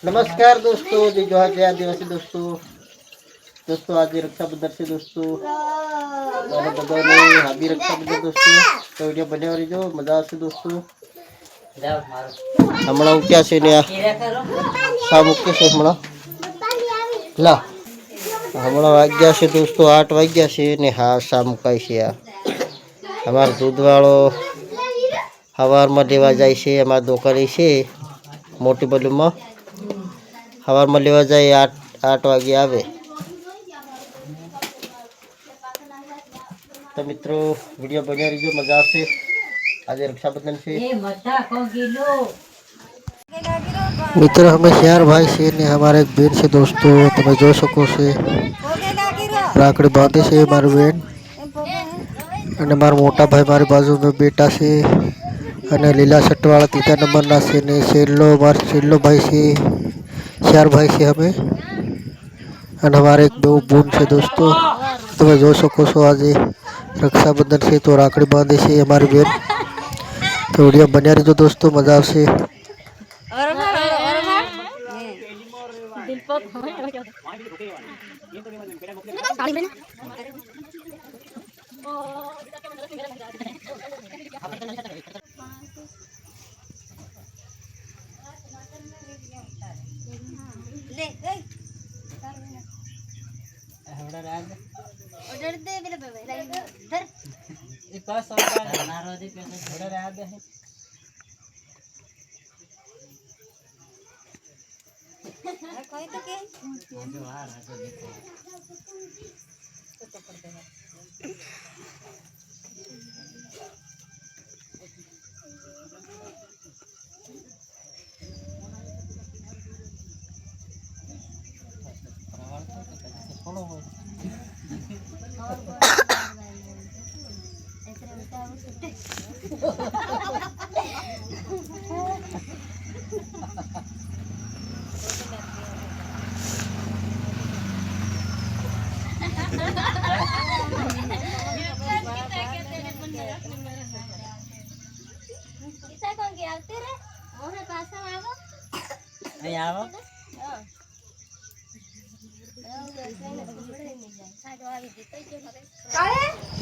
नमस्कार दोस्तों, जय जोहार, जय आदिवासी दोस्तों आज रक्षाबंधन से दोस्तों मारे बधाने हाबी रक्षाबंधन दोस्तों। तो वीडियो बने रही जो मजा आसे दोस्तों। हमणा क्या से ने सा मुख्य से हमणा ला हमणा वाग्या से दोस्तों 8 वाग्या से ने हा सा मुकाय से आ हमार दूधवाळो हवारमा लेवा जाय छे। अमार दुकाने छे मोटी बलूमा हवारमा लेवा जाए 8 वागे आवे। तो मित्रों वीडियो बने रही जो मजा से आज रक्षाबंधन से मित्र हमें चार भाई से ने हमारे एक बहन से दोस्तों તમે જોઈ શકો છો રાખડી બાંધે છે મારી બેન અને મારા મોટા ભાઈ મારી બાજુમાં બેટા છે અને લીલા શર્ટવાળા ત્રીજા નંબરના છે ને છેલ્લો ભાઈ છે। चार भाई से हमें और हमारे एक दो बून से दोस्तों तुम्हें जो सको सो आज रक्षाबंधन से तो राखड़ी बांधे से हमारी बहन। तो वीडियो बने रही जो दोस्तों मजा से ऑर्डर दे मेरे धर एक पास और नारो दे पे ऑर्डर आ दे कोई तो के जो आ रहा है देखो तो पकड़ देना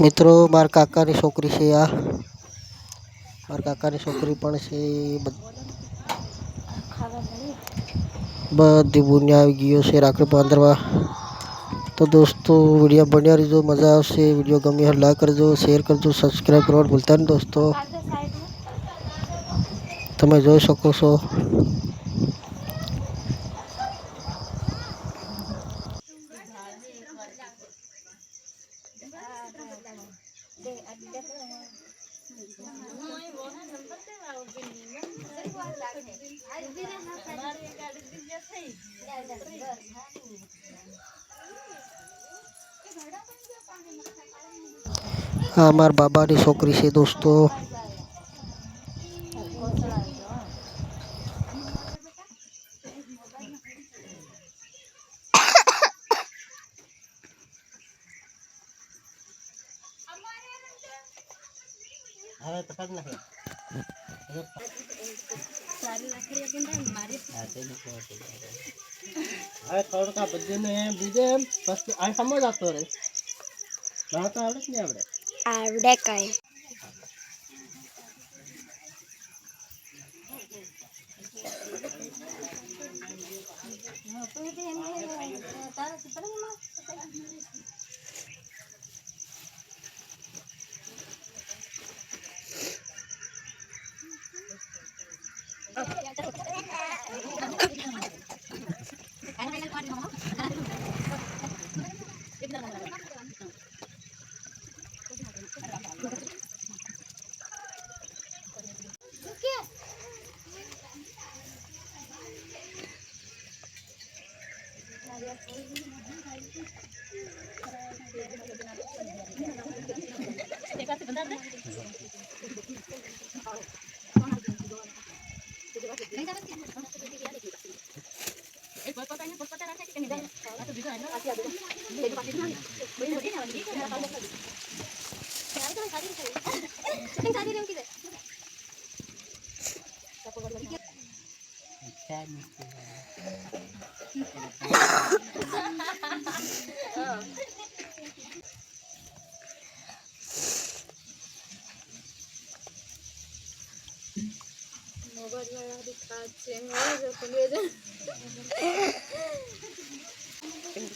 मित्रों मार काका नी छोकरी से आ मार काका नी छोकरी पण से बधी बुनिया आई गयो से राखड़ी बांधवा। तो दोस्तों वीडियो बनिया रही मजा आवशे। वीडियो गमी हो लाइक करजो, शेर करजो, सब्सक्राइब करवा भूलता नहीं दोस्तों। તમે જોઈ શકો છો આ મારા બાબાની છોકરી છે दोस्तों। હવે તો પગ નાખે સારી રાખડી કેમ મારી આ તે લોકો હવે થોડુંકા બધું ને બીજે એમ પછી આ સમજ આવતો રે ના તો આવડે ને આવડે કઈ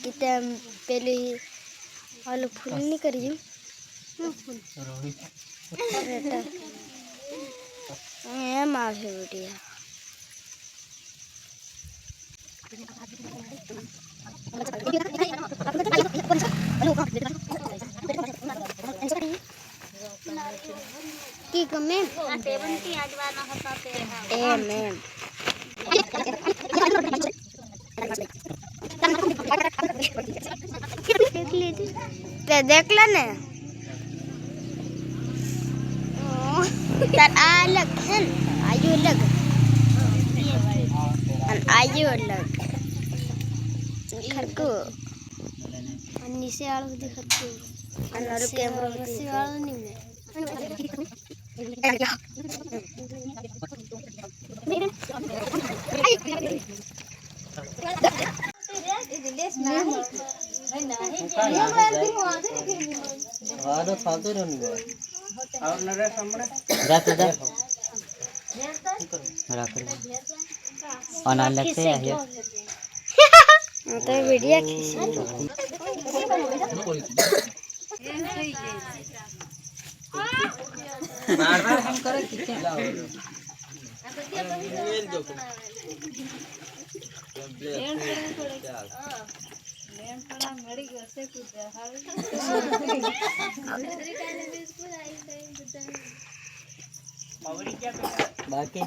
kita pilih आलू फुल नहीं करिए माफी बेटिया की कमे टेबल की आजवाना होता ए मैम देख ले ने तर अलग है आयु अलग आयु अलग खरको नीचे आलू दिखते अनर कैमरा से आलू नहीं तो वीडियो खींची बाकी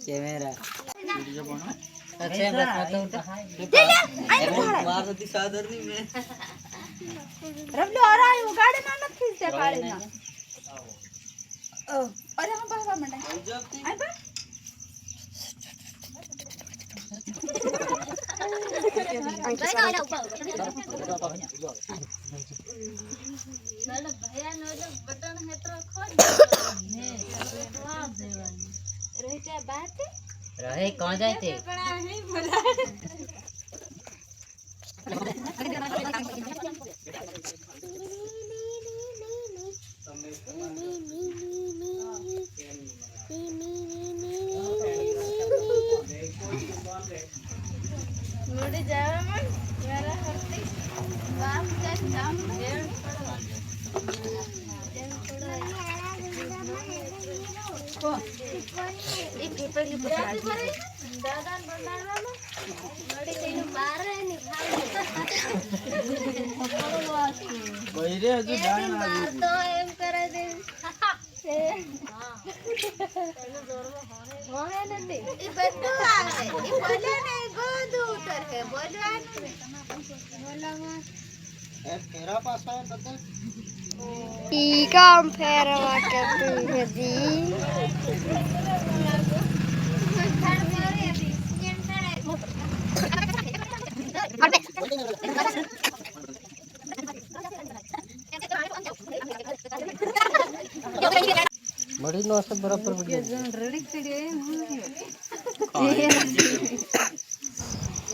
कैमरा अच्छा मार दी सादर नहीं मैं रबलो आ रहा है वो गाड़ी ना मत खींचते काले ना ओ अरे हम बाबा मंडा आई बा भैया ने बटन है तो खोल रहते बात रहे कहां जाते बड़ा नहीं बोला मुड़ी जावे मन मेरा हरती बाप का काम देर पड़वा को एक पेपर की पकड़ा दादा बनाना मुड़ी के बाहर नहीं बहिरे हजू जान ना तो एम करे दे हां पहले जोर में होने नहीं ई बट्टू आवे ई बोले नहीं गोद उतर है बोलवा बोला मत ए तेरा पास है बता ई काम फेरवा करती है दी बड़ी नो से बराबर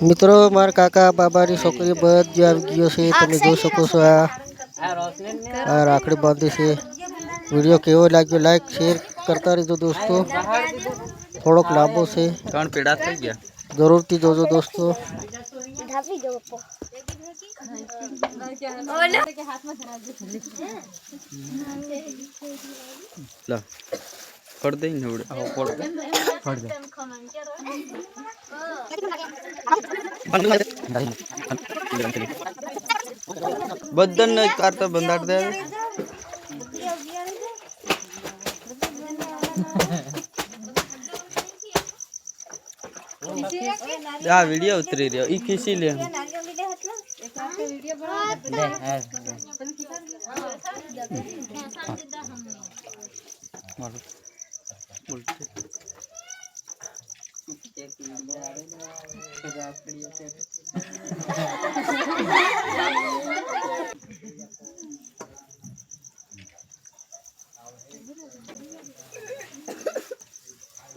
मित्रों मार काका बाबा री छोकरी बध जे આવી ગયો છે તમે જોઈ શકો છો આ રાખડી બાંધી છે વિડિયો કેવો લાગ્યો લાઈક શેર કરતા રહેજો દોસ્તો થોડોક લાંબો છે ત્રણ પેડા થઈ ગયા જરૂરથી જોજો દોસ્તો धापी जो पो बोले के हाथ में धरा दे ला कर दे ने उड़े हो कर दे बदन नहीं करता बंदाट दे आ वीडियो उतरी रही ई किसी ले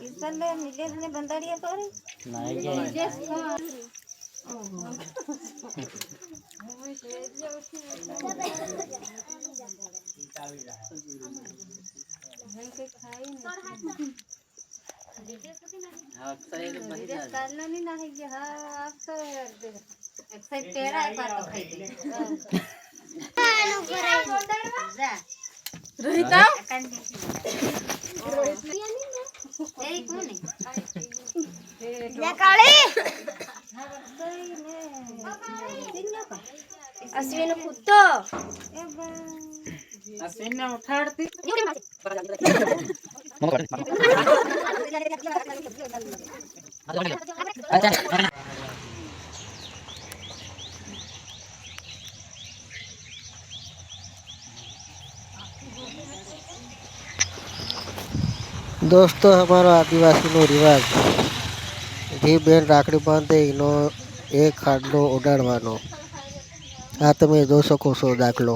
इसने नीलेश ने बंदाड़िया करे नहीं नीलेश नहीं नहीं ये हाँ आप तो एक्साइट तेरा एक बार तो खाई रोहिता एक कौन है या काले अश्विन कुत्तो अश्विन ने उठाड़ती दोस्तों हमारा आदिवासी नो रिवाज જે બેન રાખડી બાંધે એનો એક ખાડલો ઉડાડવાનો આ તમે જોઈ શકો છો દાખલો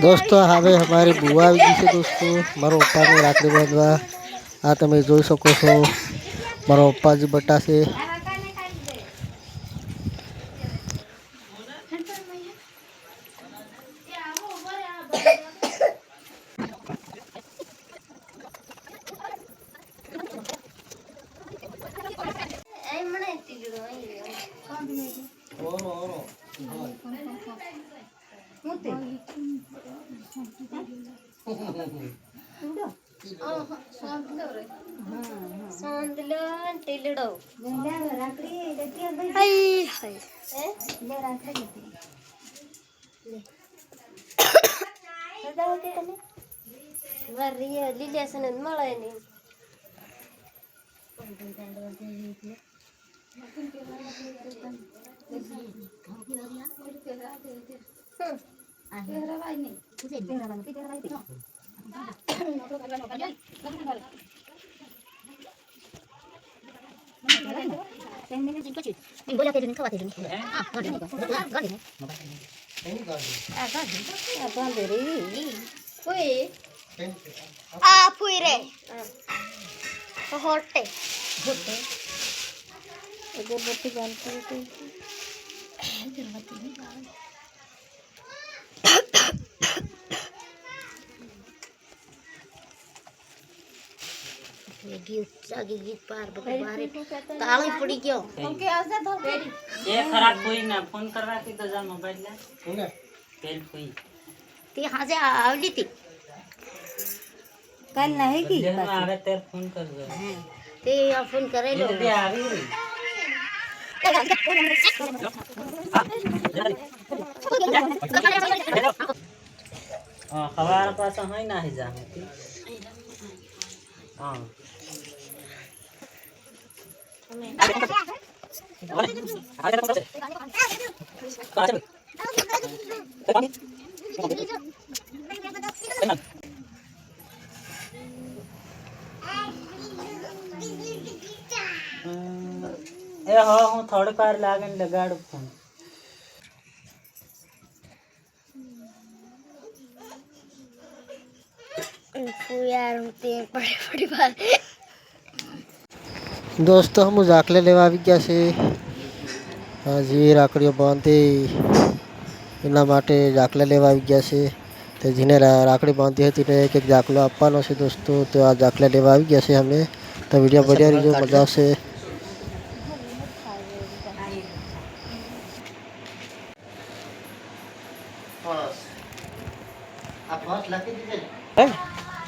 दोस्तों હવે हमारी बुआ આવી ગઈ છે दोस्तों મારો પપ્પાને રાખડી બાંધવા આ તમે જોઈ શકો છો મારો પપ્પાજી બટાશે गीत पार बारे ताला पड़ी क्यों ओके आजा तो ये खराब हुई ना फोन करवा के तो जा मोबाइल ला फेल हुई ते यहाँ से आवली थी कल नहीं की जब आवे तेरे फोन कर दो ते फोन करे लो ये आ गई हां खबर पास है ना ही जा हां ए हो હું થોડી વાર લાગીને લગાડું ફોન यार होते हैं बड़ी बात दोस्तों हम दाखले लेवा આવી ગયા છે હજી રાખડીઓ બાંધે એના માટે દાખલા લેવા આવી ગયા છે તો જેને રાખડી બાંધી હતી તેને એક એક દાખલો આપવાનો છે दोस्तों તો આ દાખલા લેવા આવી ગયા છે અમે તો વિડિયો बढ़िया રીજો મજા આવશે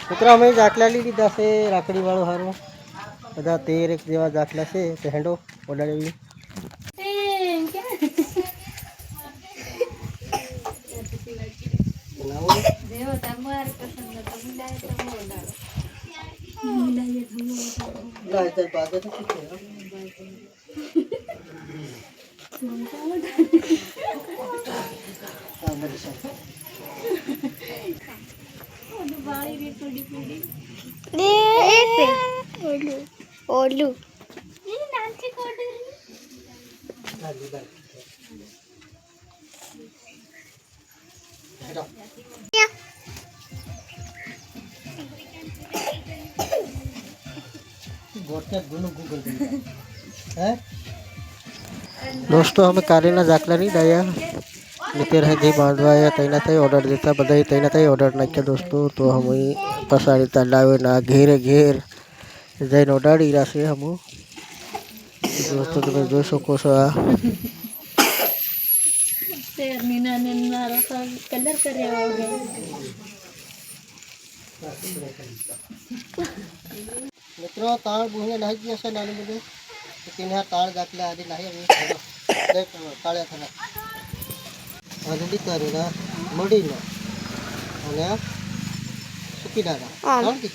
છોકરા અમે દાખલા લઈ લીધા છે રાખડી વાળો હારો બધા 13 જેવા દાખલા છે તો હેન્ડો ઓડાડી देव तमार पसंद तो मिलाए तो मोड़ा गाय तर बात तो ठीक है ओलू दोस्तों हमें कारेना जाकला नहीं दया निते रह गई बांधवाया तैना तय ऑर्डर देता बधाई तैना तय ऑर्डर नाख्या दोस्तों तो हम पसाड़ी तलावे ना घेर घेर जैन ऑर्डर ईरा से हम दोस्तों તમે જોઈ શકો છો આ कलर કર્યા મિત્રો તાળ બુહને નાહી ગયા છે નાની બધે તેને તાળ ગાટલા આદિ નાહી હવે તાળ્યા થના આદિ કરેલા મડીના અને સુકી દાડા આવતી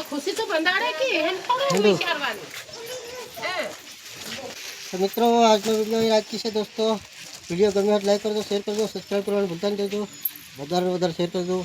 खुशी तो बंदाड़े की तो मित्रों आज नो वीडियो आज की है दोस्तों वीडियो गमे लाइक कर दो शेयर कर दो सब्सक्राइब करना भूलता नहीं देजो વધારે શેર કરજો